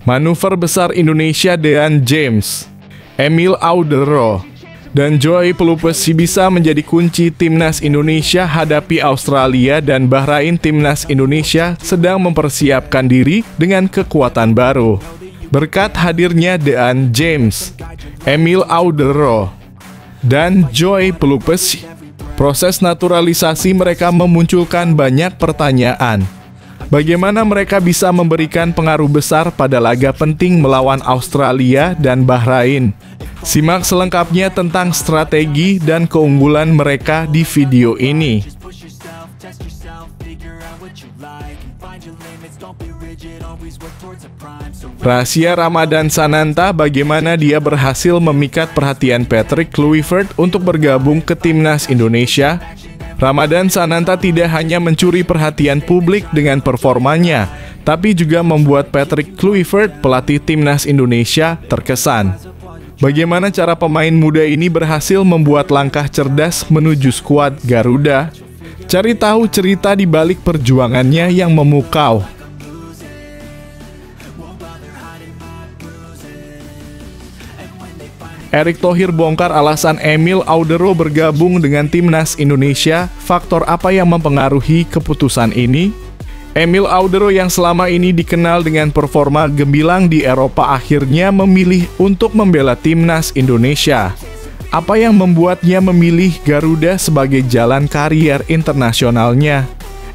Manuver besar Indonesia Dean James, Emil Audero, dan Joy Pelupesi bisa menjadi kunci timnas Indonesia hadapi Australia, dan Bahrain. Timnas Indonesia sedang mempersiapkan diri dengan kekuatan baru. Berkat hadirnya Dean James, Emil Audero, dan Joy Pelupesi, proses naturalisasi mereka memunculkan banyak pertanyaan. Bagaimana mereka bisa memberikan pengaruh besar pada laga penting melawan Australia dan Bahrain? Simak selengkapnya tentang strategi dan keunggulan mereka di video ini. Rahasia Ramadan Sananta, bagaimana dia berhasil memikat perhatian Patrick Kluivert untuk bergabung ke timnas Indonesia? Ramadan Sananta tidak hanya mencuri perhatian publik dengan performanya, tapi juga membuat Patrick Kluivert, pelatih timnas Indonesia, terkesan. Bagaimana cara pemain muda ini berhasil membuat langkah cerdas menuju skuad Garuda? Cari tahu cerita di balik perjuangannya yang memukau. Erick Thohir bongkar alasan Emil Audero bergabung dengan timnas Indonesia. Faktor apa yang mempengaruhi keputusan ini? Emil Audero yang selama ini dikenal dengan performa gemilang di Eropa akhirnya memilih untuk membela timnas Indonesia. Apa yang membuatnya memilih Garuda sebagai jalan karier internasionalnya?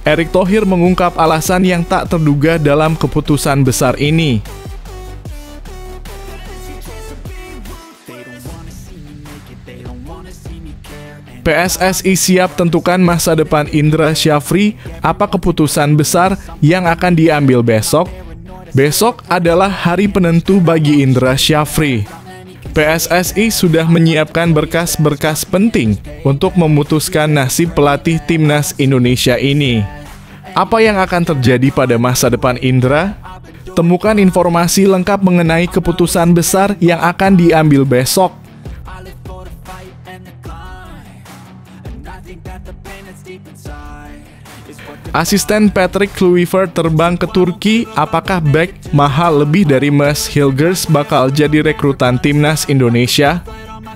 Erick Thohir mengungkap alasan yang tak terduga dalam keputusan besar ini. PSSI siap tentukan masa depan Indra Syafri. Apa keputusan besar yang akan diambil besok? Besok adalah hari penentu bagi Indra Syafri. PSSI sudah menyiapkan berkas-berkas penting untuk memutuskan nasib pelatih timnas Indonesia ini. Apa yang akan terjadi pada masa depan Indra? Temukan informasi lengkap mengenai keputusan besar yang akan diambil besok. Asisten Patrick Kluivert terbang ke Turki. Apakah bek mahal lebih dari Mads Hilgers bakal jadi rekrutan timnas Indonesia?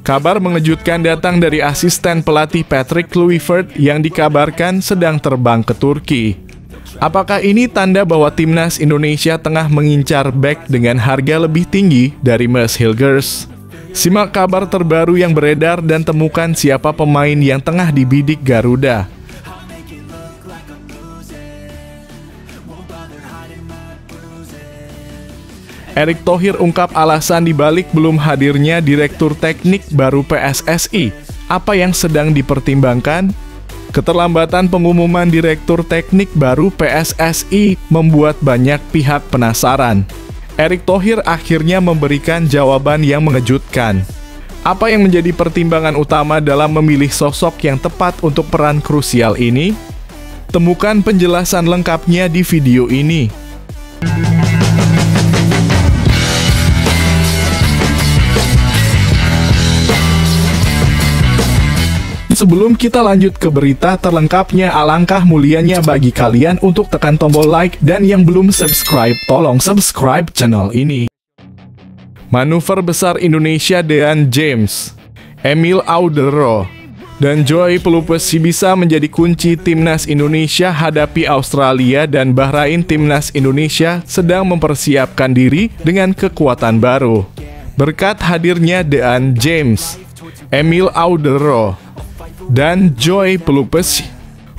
Kabar mengejutkan datang dari asisten pelatih Patrick Kluivert yang dikabarkan sedang terbang ke Turki. Apakah ini tanda bahwa timnas Indonesia tengah mengincar bek dengan harga lebih tinggi dari Mads Hilgers? Simak kabar terbaru yang beredar dan temukan siapa pemain yang tengah dibidik Garuda. Erick Thohir ungkap alasan dibalik belum hadirnya direktur teknik baru PSSI. Apa yang sedang dipertimbangkan? Keterlambatan pengumuman direktur teknik baru PSSI membuat banyak pihak penasaran. Erick Thohir akhirnya memberikan jawaban yang mengejutkan. Apa yang menjadi pertimbangan utama dalam memilih sosok yang tepat untuk peran krusial ini? Temukan penjelasan lengkapnya di video ini. Sebelum kita lanjut ke berita terlengkapnya, alangkah mulianya bagi kalian untuk tekan tombol like, dan yang belum subscribe, tolong subscribe channel ini. Manuver besar Indonesia Dean James, Emil Audero, dan Joy Pelupesi bisa menjadi kunci timnas Indonesia hadapi Australia dan Bahrain. Timnas Indonesia sedang mempersiapkan diri dengan kekuatan baru. Berkat hadirnya Dean James, Emil Audero, dan Joy Pelupesi,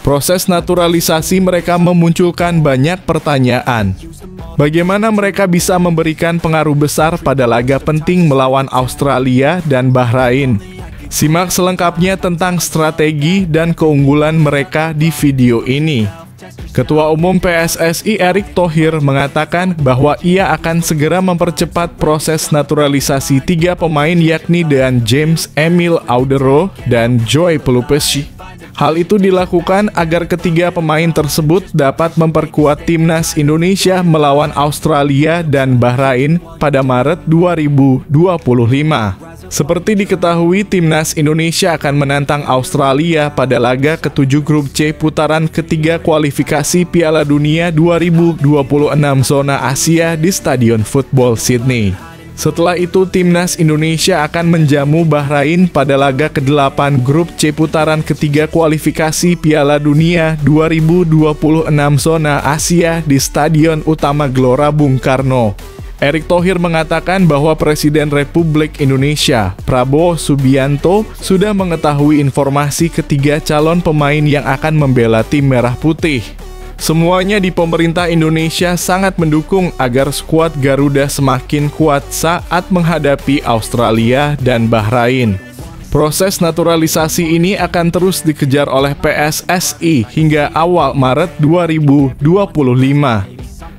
proses naturalisasi mereka memunculkan banyak pertanyaan. Bagaimana mereka bisa memberikan pengaruh besar pada laga penting melawan Australia dan Bahrain? Simak selengkapnya tentang strategi dan keunggulan mereka di video ini. Ketua Umum PSSI Erick Thohir mengatakan bahwa ia akan segera mempercepat proses naturalisasi 3 pemain yakni Dean James, Emil Audero, dan Joy Pelupesi. Hal itu dilakukan agar ketiga pemain tersebut dapat memperkuat timnas Indonesia melawan Australia dan Bahrain pada Maret 2025. Seperti diketahui, timnas Indonesia akan menantang Australia pada laga ke-7 grup C putaran ketiga kualifikasi Piala Dunia 2026 zona Asia di Stadion Football Sydney. Setelah itu, timnas Indonesia akan menjamu Bahrain pada laga ke-8 grup C putaran ketiga kualifikasi Piala Dunia 2026 zona Asia di Stadion Utama Gelora Bung Karno. Erick Thohir mengatakan bahwa Presiden Republik Indonesia, Prabowo Subianto, sudah mengetahui informasi ketiga calon pemain yang akan membela tim Merah Putih. Semuanya di pemerintah Indonesia sangat mendukung agar skuad Garuda semakin kuat saat menghadapi Australia dan Bahrain. Proses naturalisasi ini akan terus dikejar oleh PSSI hingga awal Maret 2025.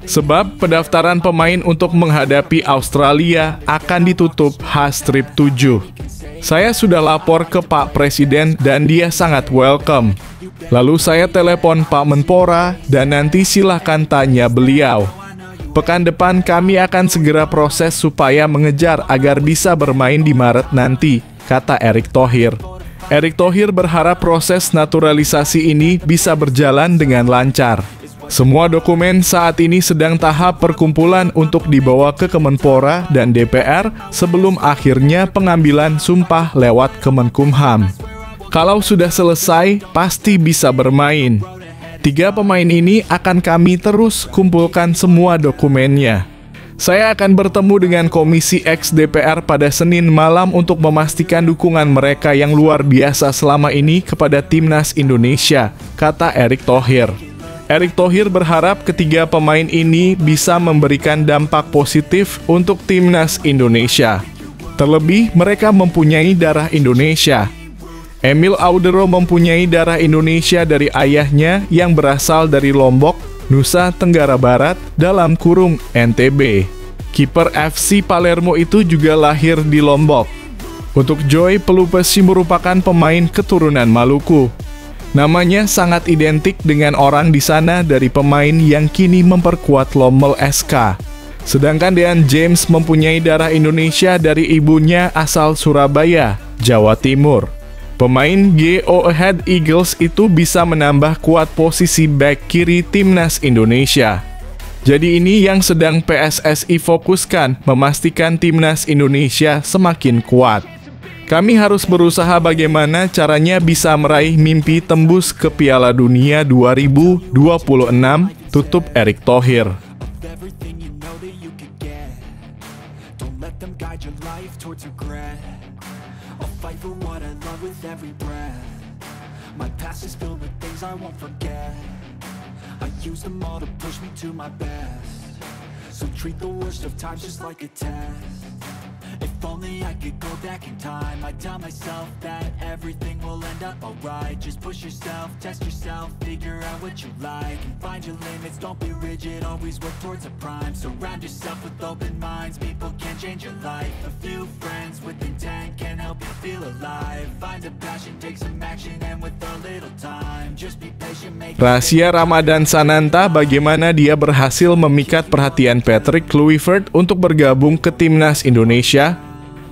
Sebab pendaftaran pemain untuk menghadapi Australia akan ditutup H-7. Saya sudah lapor ke Pak Presiden dan dia sangat welcome. Lalu saya telepon Pak Menpora dan nanti silahkan tanya beliau. Pekan depan kami akan segera proses supaya mengejar agar bisa bermain di Maret nanti, kata Erick Thohir. Erick Thohir berharap proses naturalisasi ini bisa berjalan dengan lancar. Semua dokumen saat ini sedang tahap perkumpulan untuk dibawa ke Kemenpora dan DPR sebelum akhirnya pengambilan sumpah lewat Kemenkumham. Kalau sudah selesai, pasti bisa bermain. 3 pemain ini akan kami terus kumpulkan semua dokumennya. Saya akan bertemu dengan Komisi X DPR pada Senin malam untuk memastikan dukungan mereka yang luar biasa selama ini kepada timnas Indonesia, kata Erick Thohir. Erick Thohir berharap ketiga pemain ini bisa memberikan dampak positif untuk timnas Indonesia. Terlebih, mereka mempunyai darah Indonesia. Emil Audero mempunyai darah Indonesia dari ayahnya yang berasal dari Lombok, Nusa Tenggara Barat, (NTB). Kiper FC Palermo itu juga lahir di Lombok. Untuk Joy Pelupesi merupakan pemain keturunan Maluku. Namanya sangat identik dengan orang di sana dari pemain yang kini memperkuat Lommel SK. Sedangkan Dean James mempunyai darah Indonesia dari ibunya asal Surabaya, Jawa Timur. Pemain Go Ahead Eagles itu bisa menambah kuat posisi bek kiri timnas Indonesia. Jadi ini yang sedang PSSI fokuskan, memastikan timnas Indonesia semakin kuat. Kami harus berusaha bagaimana caranya bisa meraih mimpi tembus ke Piala Dunia 2026, tutup Erick Thohir. If only I could go back in time, I'd tell myself that everything will end up alright. Just push yourself, test yourself, figure out what you like, and find your limits, don't be rigid, always work towards a prime. Surround yourself with open minds, people can change your life. A few friends with intent can help you feel alive. Find a passion, take some action, and with a little time, just be patient, make Rahasia Ramadan Sananta, bagaimana dia berhasil memikat perhatian Patrick Kluivert untuk bergabung ke timnas Indonesia.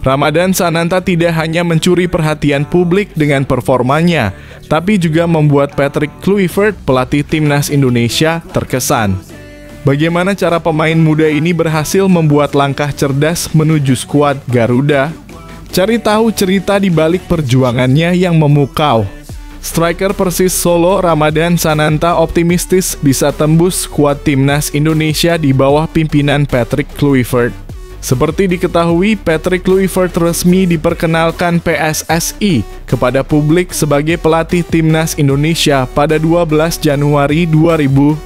Ramadan Sananta tidak hanya mencuri perhatian publik dengan performanya, tapi juga membuat Patrick Kluivert, pelatih timnas Indonesia, terkesan. Bagaimana cara pemain muda ini berhasil membuat langkah cerdas menuju skuad Garuda? Cari tahu cerita di balik perjuangannya yang memukau. Striker Persis Solo Ramadan Sananta optimistis bisa tembus skuad timnas Indonesia di bawah pimpinan Patrick Kluivert. Seperti diketahui, Patrick Kluivert resmi diperkenalkan PSSI kepada publik sebagai pelatih timnas Indonesia pada 12 Januari 2025.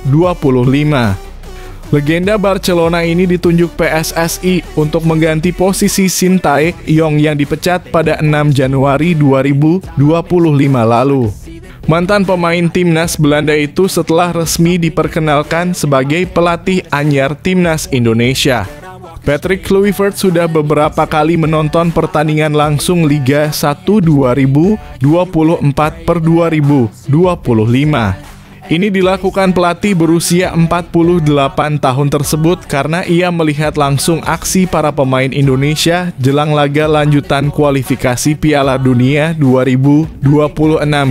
Legenda Barcelona ini ditunjuk PSSI untuk mengganti posisi Sintayong yang dipecat pada 6 Januari 2025 lalu. Mantan pemain timnas Belanda itu setelah resmi diperkenalkan sebagai pelatih anyar timnas Indonesia. Patrick Kluivert sudah beberapa kali menonton pertandingan langsung Liga 1 2024/2025. Ini dilakukan pelatih berusia 48 tahun tersebut karena ia melihat langsung aksi para pemain Indonesia jelang laga lanjutan kualifikasi Piala Dunia 2026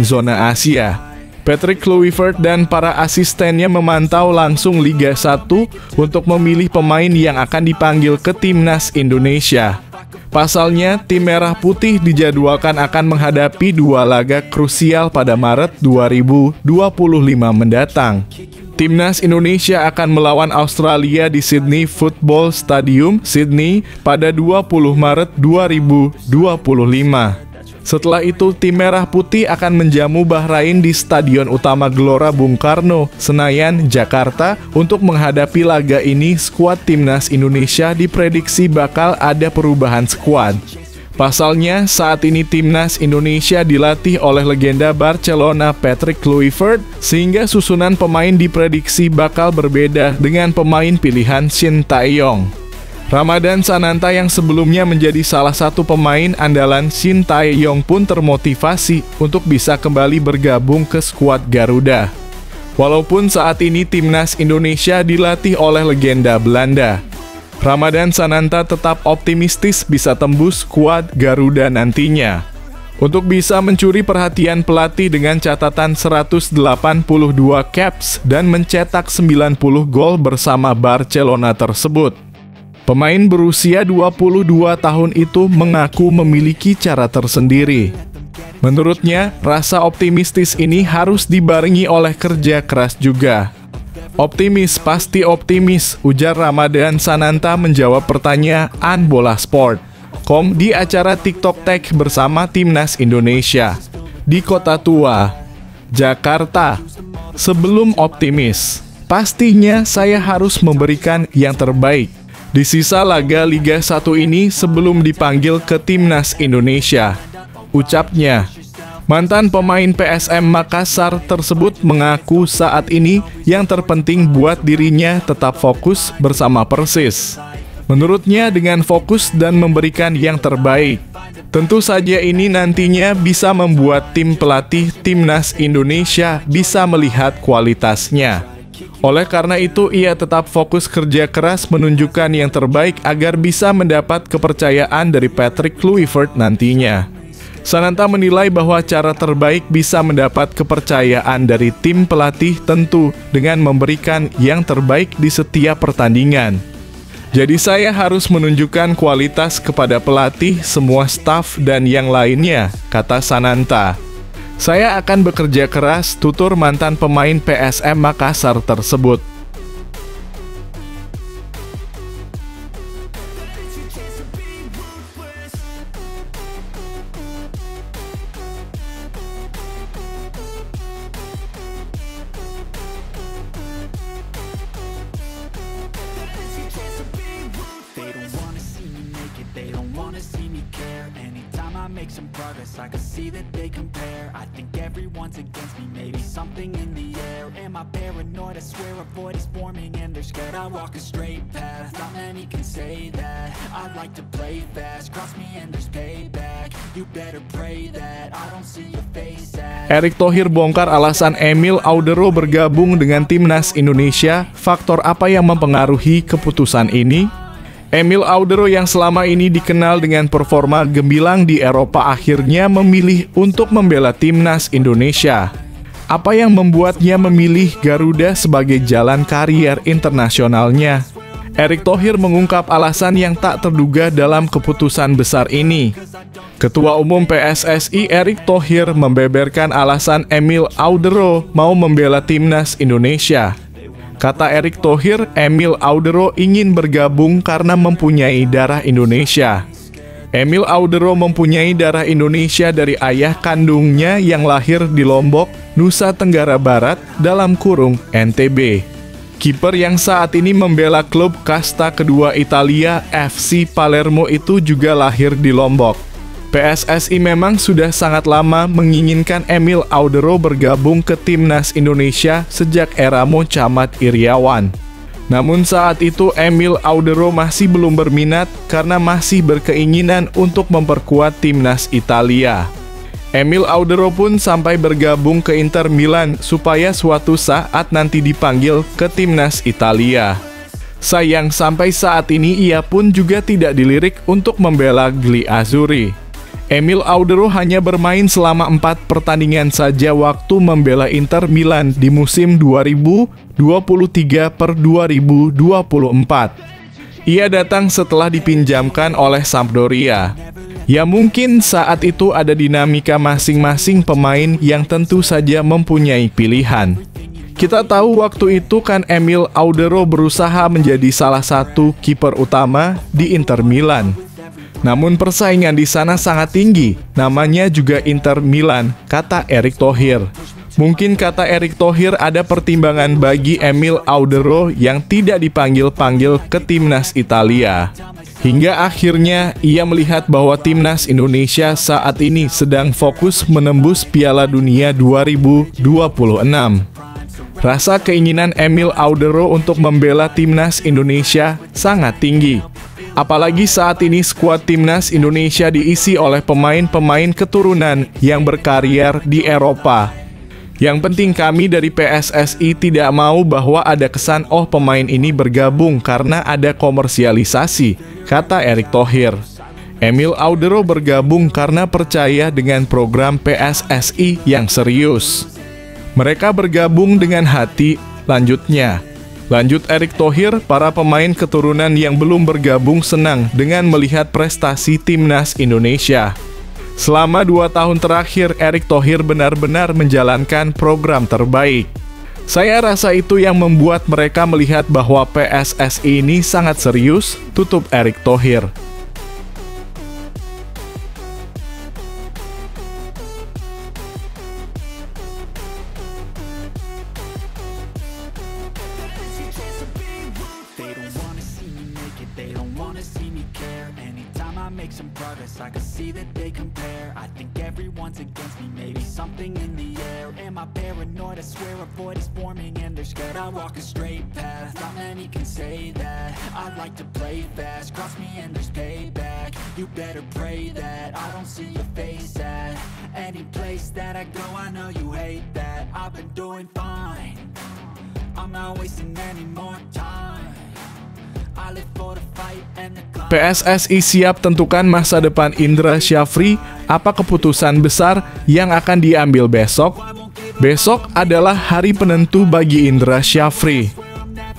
zona Asia. Patrick Kluivert dan para asistennya memantau langsung Liga 1 untuk memilih pemain yang akan dipanggil ke timnas Indonesia. Pasalnya, tim Merah Putih dijadwalkan akan menghadapi 2 laga krusial pada Maret 2025 mendatang. Timnas Indonesia akan melawan Australia di Sydney Football Stadium, Sydney, pada 20 Maret 2025. Setelah itu, tim Merah Putih akan menjamu Bahrain di Stadion Utama Gelora Bung Karno, Senayan, Jakarta. Untuk menghadapi laga ini, skuad Timnas Indonesia diprediksi bakal ada perubahan skuad. Pasalnya, saat ini Timnas Indonesia dilatih oleh legenda Barcelona Patrick Kluivert, sehingga susunan pemain diprediksi bakal berbeda dengan pemain pilihan Shin Tae-yong. Ramadan Sananta yang sebelumnya menjadi salah satu pemain andalan Shin Tae-yong pun termotivasi untuk bisa kembali bergabung ke skuad Garuda. Walaupun saat ini Timnas Indonesia dilatih oleh legenda Belanda, Ramadan Sananta tetap optimistis bisa tembus skuad Garuda nantinya. Untuk bisa mencuri perhatian pelatih dengan catatan 182 caps dan mencetak 90 gol bersama Barcelona tersebut. Pemain berusia 22 tahun itu mengaku memiliki cara tersendiri. Menurutnya, rasa optimistis ini harus dibarengi oleh kerja keras juga. Optimis pasti optimis, ujar Ramadan Sananta menjawab pertanyaan Bola Sport.com di acara TikTok Tag bersama Timnas Indonesia di Kota Tua, Jakarta. Sebelum optimis, pastinya saya harus memberikan yang terbaik di sisa laga Liga 1 ini sebelum dipanggil ke Timnas Indonesia, ucapnya. Mantan pemain PSM Makassar tersebut mengaku saat ini yang terpenting buat dirinya tetap fokus bersama Persis. Menurutnya dengan fokus dan memberikan yang terbaik, tentu saja ini nantinya bisa membuat tim pelatih Timnas Indonesia bisa melihat kualitasnya. Oleh karena itu, ia tetap fokus kerja keras menunjukkan yang terbaik agar bisa mendapat kepercayaan dari Patrick Kluivert nantinya. Sananta menilai bahwa cara terbaik bisa mendapat kepercayaan dari tim pelatih tentu dengan memberikan yang terbaik di setiap pertandingan. Jadi saya harus menunjukkan kualitas kepada pelatih, semua staf, dan yang lainnya, kata Sananta. Saya akan bekerja keras, tutur mantan pemain PSM Makassar tersebut. Make some progress, I can see that they compare. I think everyone's against me, maybe something in the air. Am I paranoid? I swear a void is forming and they're scared. I walk a straight path, not many can say that. I like to play fast, cross me and there's payback. You better pray that I don't see your face at. Erick Thohir bongkar alasan Emil Audero bergabung dengan Timnas Indonesia. Faktor apa yang mempengaruhi keputusan ini? Emil Audero yang selama ini dikenal dengan performa gemilang di Eropa akhirnya memilih untuk membela Timnas Indonesia. Apa yang membuatnya memilih Garuda sebagai jalan karier internasionalnya? Erick Thohir mengungkap alasan yang tak terduga dalam keputusan besar ini. Ketua Umum PSSI Erick Thohir membeberkan alasan Emil Audero mau membela Timnas Indonesia. Kata Erick Thohir, Emil Audero ingin bergabung karena mempunyai darah Indonesia. Emil Audero mempunyai darah Indonesia dari ayah kandungnya yang lahir di Lombok, Nusa Tenggara Barat, dalam kurung NTB. Kiper yang saat ini membela klub kasta kedua Italia, FC Palermo itu juga lahir di Lombok. PSSI memang sudah sangat lama menginginkan Emil Audero bergabung ke Timnas Indonesia sejak era Mocamat Iriawan. Namun saat itu Emil Audero masih belum berminat karena masih berkeinginan untuk memperkuat Timnas Italia. Emil Audero pun sampai bergabung ke Inter Milan supaya suatu saat nanti dipanggil ke timnas Italia. Sayang sampai saat ini ia pun juga tidak dilirik untuk membela Gli Azzurri. Emil Audero hanya bermain selama 4 pertandingan saja waktu membela Inter Milan di musim 2023/2024. Ia datang setelah dipinjamkan oleh Sampdoria. Ya mungkin saat itu ada dinamika masing-masing pemain yang tentu saja mempunyai pilihan. Kita tahu waktu itu kan Emil Audero berusaha menjadi salah satu kiper utama di Inter Milan. Namun persaingan di sana sangat tinggi, namanya juga Inter Milan, kata Erick Thohir. Mungkin kata Erick Thohir ada pertimbangan bagi Emil Audero yang tidak dipanggil-panggil ke timnas Italia. Hingga akhirnya ia melihat bahwa timnas Indonesia saat ini sedang fokus menembus Piala Dunia 2026. Rasa keinginan Emil Audero untuk membela timnas Indonesia sangat tinggi. Apalagi saat ini skuad timnas Indonesia diisi oleh pemain-pemain keturunan yang berkarier di Eropa. Yang penting kami dari PSSI tidak mau bahwa ada kesan pemain ini bergabung karena ada komersialisasi, kata Erick Thohir. Emil Audero bergabung karena percaya dengan program PSSI yang serius. Mereka bergabung dengan hati, lanjutnya. Lanjut Erick Thohir, para pemain keturunan yang belum bergabung senang dengan melihat prestasi timnas Indonesia. Selama 2 tahun terakhir, Erick Thohir benar-benar menjalankan program terbaik. Saya rasa itu yang membuat mereka melihat bahwa PSSI ini sangat serius, tutup Erick Thohir. Some progress, I can see that they compare. I think everyone's against me, maybe something in the air. Am I paranoid? I swear a void is forming and they're scared. I walk a straight path, not many can say that. I like to play fast, cross me and there's payback. You better pray that I don't see your face at any place that I go. I know you hate that. I've been doing fine, I'm not wasting any more time. PSSI siap tentukan masa depan Indra Syafri. Apa keputusan besar yang akan diambil besok? Besok adalah hari penentu bagi Indra Syafri.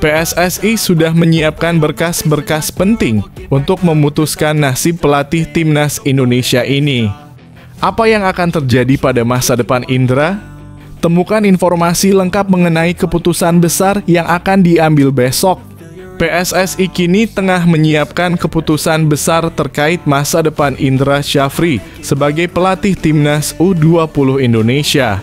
PSSI sudah menyiapkan berkas-berkas penting untuk memutuskan nasib pelatih timnas Indonesia ini. Apa yang akan terjadi pada masa depan Indra? Temukan informasi lengkap mengenai keputusan besar yang akan diambil besok. PSSI kini tengah menyiapkan keputusan besar terkait masa depan Indra Syafri sebagai pelatih timnas U20 Indonesia.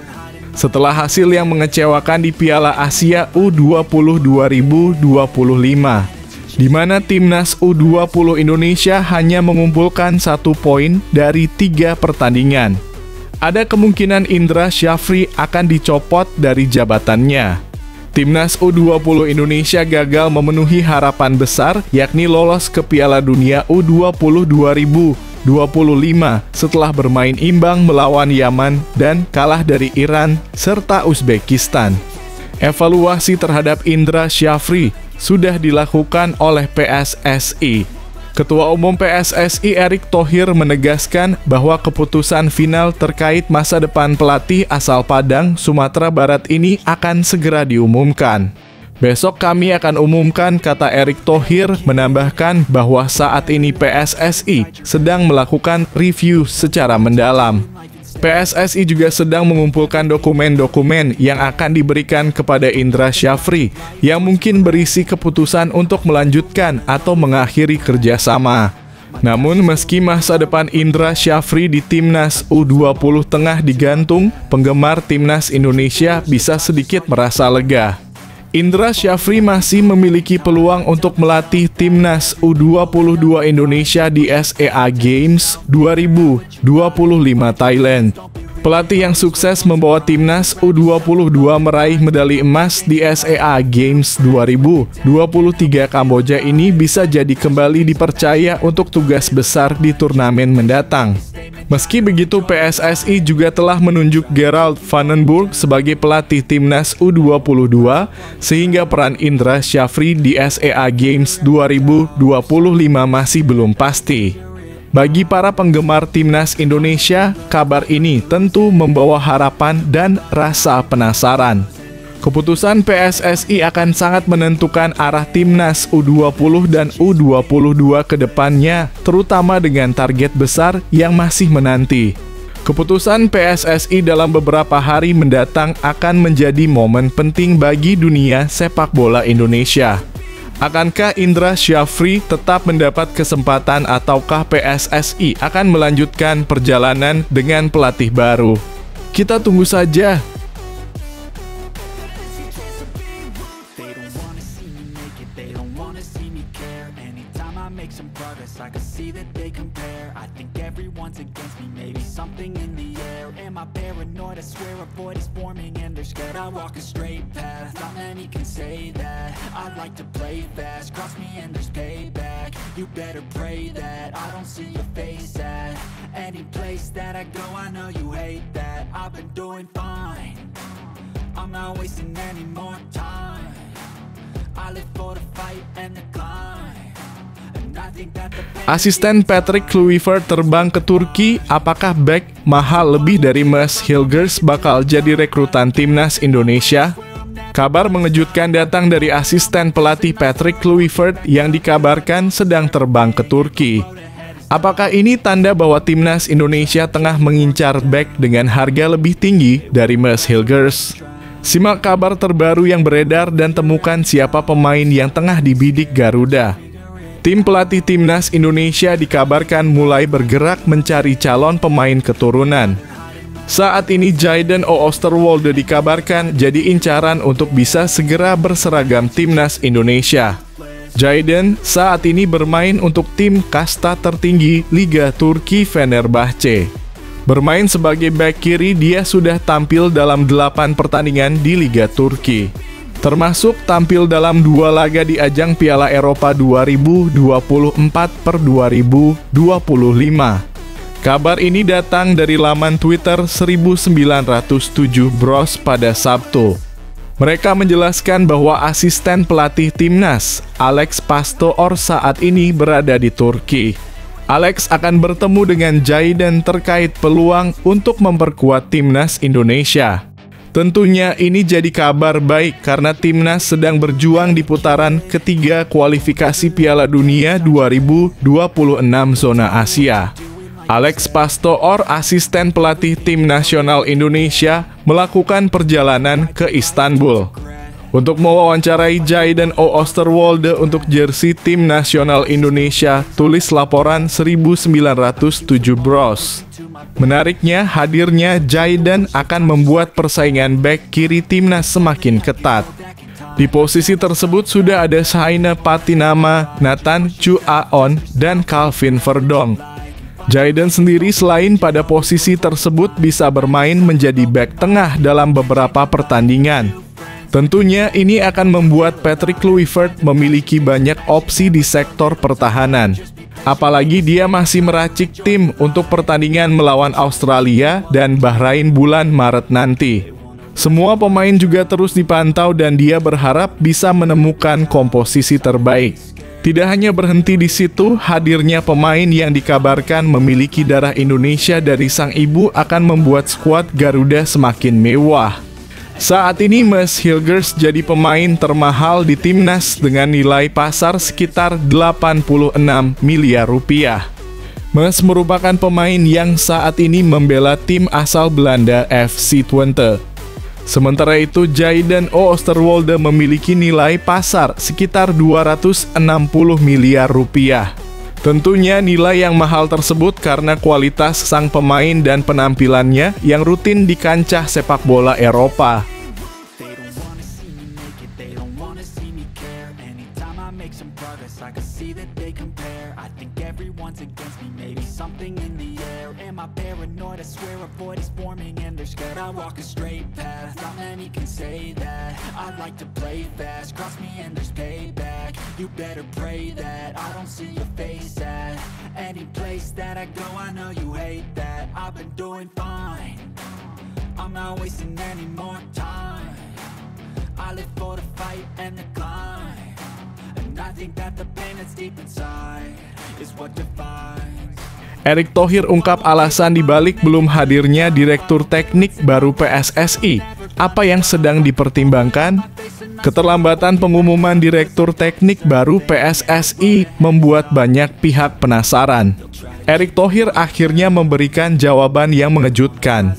Setelah hasil yang mengecewakan di Piala Asia U20 2025, di mana timnas U20 Indonesia hanya mengumpulkan 1 poin dari 3 pertandingan. Ada kemungkinan Indra Syafri akan dicopot dari jabatannya. Timnas U20 Indonesia gagal memenuhi harapan besar, yakni lolos ke Piala Dunia U20 2025 setelah bermain imbang melawan Yaman dan kalah dari Iran serta Uzbekistan. Evaluasi terhadap Indra Syafri sudah dilakukan oleh PSSI. Ketua Umum PSSI Erick Thohir menegaskan bahwa keputusan final terkait masa depan pelatih asal Padang, Sumatera Barat ini akan segera diumumkan. Besok kami akan umumkan, kata Erick Thohir, menambahkan bahwa saat ini PSSI sedang melakukan review secara mendalam. PSSI juga sedang mengumpulkan dokumen-dokumen yang akan diberikan kepada Indra Syafri yang mungkin berisi keputusan untuk melanjutkan atau mengakhiri kerjasama. Namun meski masa depan Indra Syafri di timnas U20 tengah digantung, penggemar timnas Indonesia bisa sedikit merasa lega. Indra Syafri masih memiliki peluang untuk melatih timnas U22 Indonesia di SEA Games 2025 Thailand. Pelatih yang sukses membawa timnas U22 meraih medali emas di SEA Games 2023 Kamboja ini bisa jadi kembali dipercaya untuk tugas besar di turnamen mendatang. Meski begitu, PSSI juga telah menunjuk Gerald Vandenburg sebagai pelatih timnas U22, sehingga peran Indra Syafri di SEA Games 2025 masih belum pasti. Bagi para penggemar timnas Indonesia, kabar ini tentu membawa harapan dan rasa penasaran. Keputusan PSSI akan sangat menentukan arah timnas U20 dan U22 ke depannya, terutama dengan target besar yang masih menanti. Keputusan PSSI dalam beberapa hari mendatang akan menjadi momen penting bagi dunia sepak bola Indonesia. Akankah Indra Syafri tetap mendapat kesempatan ataukah PSSI akan melanjutkan perjalanan dengan pelatih baru? Kita tunggu saja. Paranoid, I swear a void is forming and they're scared I walk a straight path, not many can say that. I like to play fast, cross me and there's payback. You better pray that I don't see your face at any place that I go. I know you hate that. I've been doing fine, I'm not wasting any more time. I live for the fight and the climb. Asisten Patrick Kluivert terbang ke Turki. Apakah bek mahal lebih dari Mads Hilgers bakal jadi rekrutan timnas Indonesia? Kabar mengejutkan datang dari asisten pelatih Patrick Kluivert yang dikabarkan sedang terbang ke Turki. Apakah ini tanda bahwa timnas Indonesia tengah mengincar bek dengan harga lebih tinggi dari Mads Hilgers? Simak kabar terbaru yang beredar dan temukan siapa pemain yang tengah dibidik Garuda. Tim pelatih timnas Indonesia dikabarkan mulai bergerak mencari calon pemain keturunan. Saat ini Jayden Oosterwolde dikabarkan jadi incaran untuk bisa segera berseragam timnas Indonesia. Jayden saat ini bermain untuk tim kasta tertinggi Liga Turki Fenerbahce. Bermain sebagai bek kiri, dia sudah tampil dalam 8 pertandingan di Liga Turki, termasuk tampil dalam 2 laga di ajang Piala Eropa 2024/2025. Kabar ini datang dari laman Twitter 1907 Bros pada Sabtu. Mereka menjelaskan bahwa asisten pelatih timnas, Alex Pastoor, saat ini berada di Turki. Alex akan bertemu dengan Jayden terkait peluang untuk memperkuat timnas Indonesia. Tentunya ini jadi kabar baik karena timnas sedang berjuang di putaran ketiga kualifikasi Piala Dunia 2026 zona Asia. Alex Pastoor, asisten pelatih tim nasional Indonesia, melakukan perjalanan ke Istanbul untuk mewawancarai Jayden Oosterwolde untuk jersey tim nasional Indonesia. Tulis laporan 1907 Bros. Menariknya, hadirnya Jayden akan membuat persaingan bek kiri timnas semakin ketat. Di posisi tersebut sudah ada Saina Patinama, Nathan Chu Aon, dan Calvin Verdonk. Jayden sendiri selain pada posisi tersebut bisa bermain menjadi bek tengah dalam beberapa pertandingan. Tentunya ini akan membuat Patrick Kluivert memiliki banyak opsi di sektor pertahanan. Apalagi dia masih meracik tim untuk pertandingan melawan Australia dan Bahrain bulan Maret nanti. Semua pemain juga terus dipantau dan dia berharap bisa menemukan komposisi terbaik. Tidak hanya berhenti di situ, hadirnya pemain yang dikabarkan memiliki darah Indonesia dari sang ibu akan membuat skuad Garuda semakin mewah. Saat ini Mads Hilgers jadi pemain termahal di timnas dengan nilai pasar sekitar 86 miliar rupiah. Mads merupakan pemain yang saat ini membela tim asal Belanda FC Twente. Sementara itu Jayden Oosterwolde memiliki nilai pasar sekitar 260 miliar rupiah. Tentunya nilai yang mahal tersebut karena kualitas sang pemain dan penampilannya yang rutin di kancah sepak bola Eropa. They don't wanna see me care. Anytime I make some progress, I can see that they compare. compare. I think everyone's against me, maybe something in the air. Am I paranoid? I swear a void is forming and they're scared. I walk a straight path, not many can say that. I like to play fast, cross me and there's payback. You better pray that I don't see your face at any place that I go. I know you hate that. I've been doing fine, I'm not wasting any more time. I live for the fight and the climb, and I think that the pain that's deep inside is what defines. Erick Thohir ungkap alasan dibalik belum hadirnya Direktur Teknik baru PSSI. Apa yang sedang dipertimbangkan? Keterlambatan pengumuman Direktur Teknik baru PSSI membuat banyak pihak penasaran. Erick Thohir akhirnya memberikan jawaban yang mengejutkan.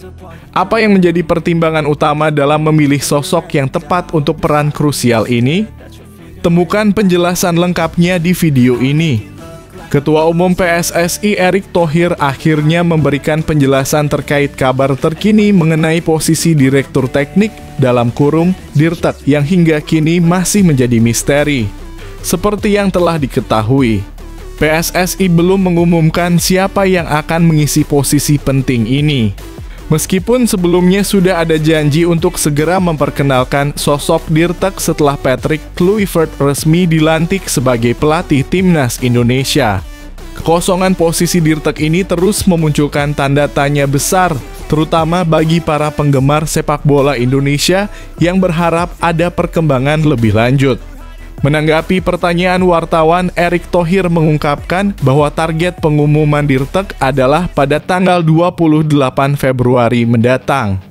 Apa yang menjadi pertimbangan utama dalam memilih sosok yang tepat untuk peran krusial ini? Temukan penjelasan lengkapnya di video ini. Ketua Umum PSSI Erick Thohir akhirnya memberikan penjelasan terkait kabar terkini mengenai posisi Direktur Teknik dalam kurung Dirtek yang hingga kini masih menjadi misteri. Seperti yang telah diketahui, PSSI belum mengumumkan siapa yang akan mengisi posisi penting ini. Meskipun sebelumnya sudah ada janji untuk segera memperkenalkan sosok Dirtek setelah Patrick Kluivert resmi dilantik sebagai pelatih Timnas Indonesia. Kekosongan posisi Dirtek ini terus memunculkan tanda tanya besar, terutama bagi para penggemar sepak bola Indonesia yang berharap ada perkembangan lebih lanjut. Menanggapi pertanyaan wartawan, Erick Thohir mengungkapkan bahwa target pengumuman Dirtek adalah pada tanggal 28 Februari mendatang.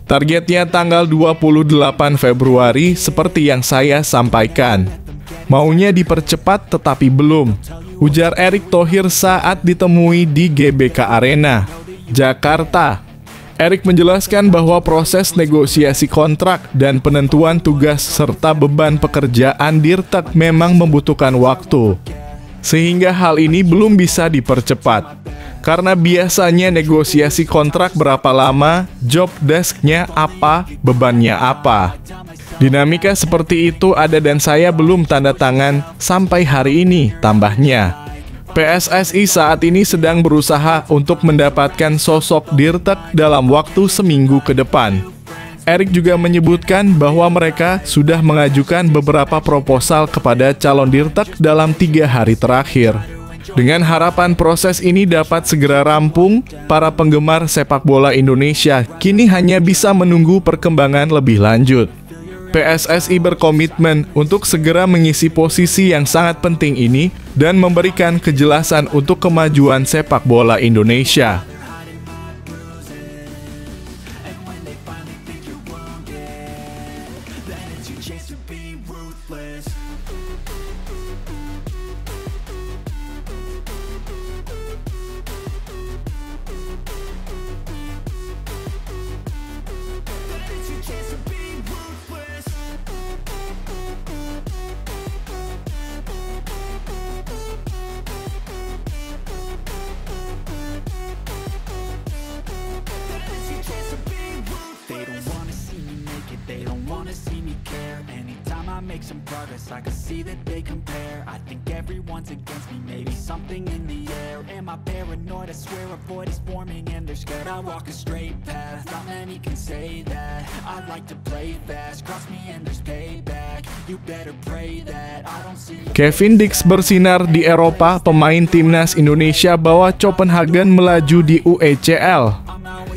Targetnya tanggal 28 Februari seperti yang saya sampaikan. Maunya dipercepat tetapi belum, ujar Erick Thohir saat ditemui di GBK Arena, Jakarta. Erick menjelaskan bahwa proses negosiasi kontrak dan penentuan tugas serta beban pekerjaan Dirtek memang membutuhkan waktu, sehingga hal ini belum bisa dipercepat. Karena biasanya negosiasi kontrak berapa lama, job desk-nya apa, bebannya apa. Dinamika seperti itu ada dan saya belum tanda tangan sampai hari ini, tambahnya. PSSI saat ini sedang berusaha untuk mendapatkan sosok Dirtek dalam waktu seminggu ke depan. Erick juga menyebutkan bahwa mereka sudah mengajukan beberapa proposal kepada calon Dirtek dalam 3 hari terakhir. Dengan harapan proses ini dapat segera rampung, para penggemar sepak bola Indonesia kini hanya bisa menunggu perkembangan lebih lanjut. PSSI berkomitmen untuk segera mengisi posisi yang sangat penting ini dan memberikan kejelasan untuk kemajuan sepak bola Indonesia. Make some progress, I can see that they compare. I think everyone's against me, maybe something in the air. Am I paranoid? I swear a void is forming and they're scared. I walk a straight path, not many can say that. I like to play fast, cross me and there's payback. You better pray that I don't see. Kevin Dix bersinar di Eropa. Pemain Timnas Indonesia bawa Copenhagen melaju di UECL.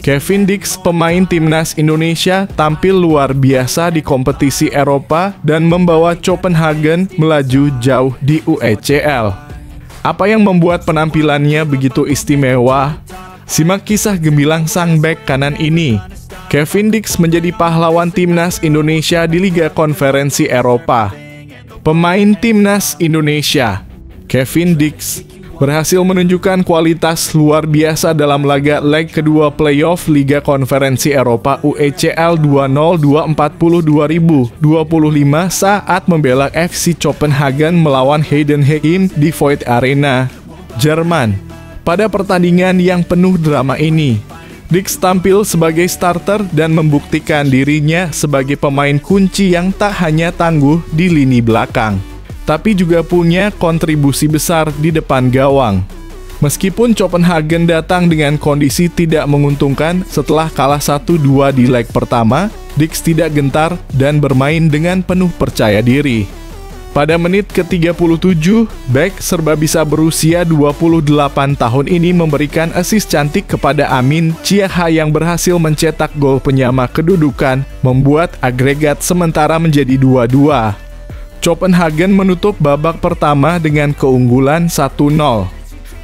Kevin Dix, pemain Timnas Indonesia, tampil luar biasa di kompetisi Eropa dan membawa Copenhagen melaju jauh di UECL. Apa yang membuat penampilannya begitu istimewa? Simak kisah gemilang sang bek kanan ini. Kevin Dix menjadi pahlawan Timnas Indonesia di Liga Konferensi Eropa. Pemain Timnas Indonesia, Kevin Dix, berhasil menunjukkan kualitas luar biasa dalam laga leg kedua playoff Liga Konferensi Eropa UECL 2020-2025 saat membela FC Copenhagen melawan Heidenheim di Void Arena, Jerman. Pada pertandingan yang penuh drama ini, Dix tampil sebagai starter dan membuktikan dirinya sebagai pemain kunci yang tak hanya tangguh di lini belakang, tapi juga punya kontribusi besar di depan gawang. Meskipun Copenhagen datang dengan kondisi tidak menguntungkan setelah kalah 1-2 di leg pertama, Dix tidak gentar dan bermain dengan penuh percaya diri. Pada menit ke-37, bek serbabisa berusia 28 tahun ini memberikan assist cantik kepada Amin Chiaha yang berhasil mencetak gol penyama kedudukan, membuat agregat sementara menjadi 2-2. Copenhagen menutup babak pertama dengan keunggulan 1-0.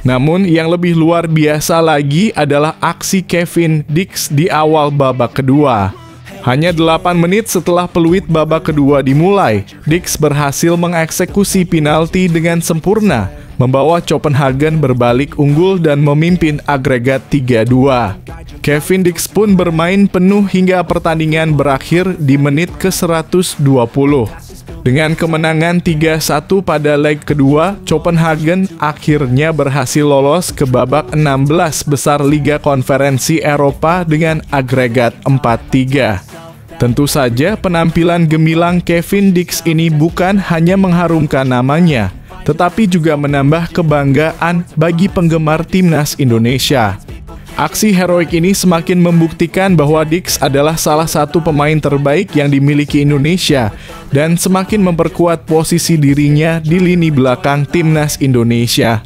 Namun yang lebih luar biasa lagi adalah aksi Kevin Dix di awal babak kedua. Hanya 8 menit setelah peluit babak kedua dimulai, Dix berhasil mengeksekusi penalti dengan sempurna, membawa Copenhagen berbalik unggul dan memimpin agregat 3-2. Kevin Dix pun bermain penuh hingga pertandingan berakhir di menit ke-120. Dengan kemenangan 3-1 pada leg kedua, Copenhagen akhirnya berhasil lolos ke babak 16 besar Liga Konferensi Eropa dengan agregat 4-3. Tentu saja penampilan gemilang Kevin Dix ini bukan hanya mengharumkan namanya, tetapi juga menambah kebanggaan bagi penggemar timnas Indonesia. Aksi heroik ini semakin membuktikan bahwa Dix adalah salah satu pemain terbaik yang dimiliki Indonesia dan semakin memperkuat posisi dirinya di lini belakang timnas Indonesia.